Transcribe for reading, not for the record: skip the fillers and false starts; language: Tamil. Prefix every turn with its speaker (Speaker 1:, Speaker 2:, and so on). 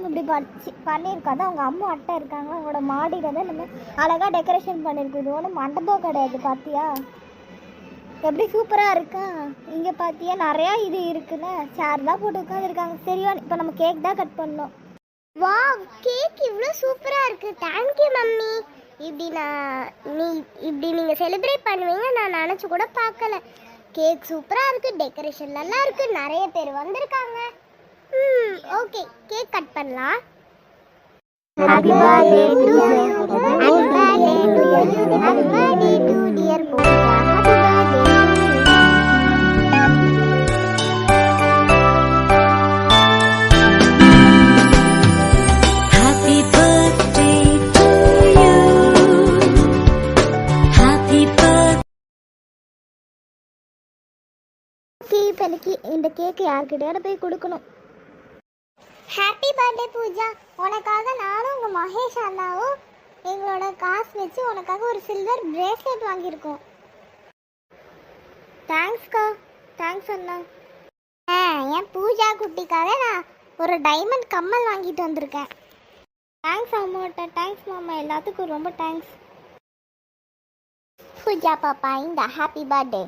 Speaker 1: நம்ம இப்படி பண்ணியிருக்காது. அவங்க அம்மா அட்டை இருக்காங்க, அவங்களோட மாடியில் தான் நம்ம அழகாக டெக்கரேஷன் பண்ணியிருக்கோம். இது ஒன்றும் மண்டபம் கிடையாது. பார்த்தியா எப்படி சூப்பராக இருக்கா? இங்கே பார்த்தியா நிறையா இது இருக்குல்ல, சேர்லாம் போட்டு உட்காந்துருக்காங்க. சரியா இப்போ நம்ம கேக் தான் கட் பண்ணோம்.
Speaker 2: வா, கேக் இவ்வளோ சூப்பராக இருக்குது. Thank you mummy. இப்படி நீங்கள் செலிப்ரேட் பண்ணுவீங்க நான் நினச்சி கூட பார்க்கல. கேக் சூப்பராக இருக்குது, டெக்கரேஷன் நல்லா இருக்குது, நிறைய பேர் வந்திருக்காங்க. ஓகே, கேக் கட் பண்ணலாம். Happy birthday to you. Happy birthday to you. Happy birthday to dear Pooja. Happy birthday to you.
Speaker 3: Happy birthday to you. Happy birthday.
Speaker 1: இப்போ இந்த கேக்கு யார்கிட்டயாவது போய் கொடுக்கணும்.
Speaker 2: Happy birthday Pooja. உனக்காக நானும் உங்கள் மகேஷ் அண்ணாவும் எங்களோட காசு வச்சு உனக்காக ஒரு சில்வர் பிரேஸ்லெட் வாங்கியிருக்கோம்.
Speaker 1: தேங்க்ஸ்க்கா. தேங்க்ஸ் அண்ணா.
Speaker 2: என் பூஜா குட்டிக்காக நான் ஒரு டைமண்ட் கம்மல் வாங்கிட்டு வந்திருக்கேன்.
Speaker 1: தேங்க்ஸ் அம்மாட்ட. தேங்க்ஸ் மாமா, எல்லாத்துக்கும் ரொம்ப தேங்க்ஸ்.
Speaker 2: பூஜா பாப்பா, இந்த ஹாப்பி பர்த்டே.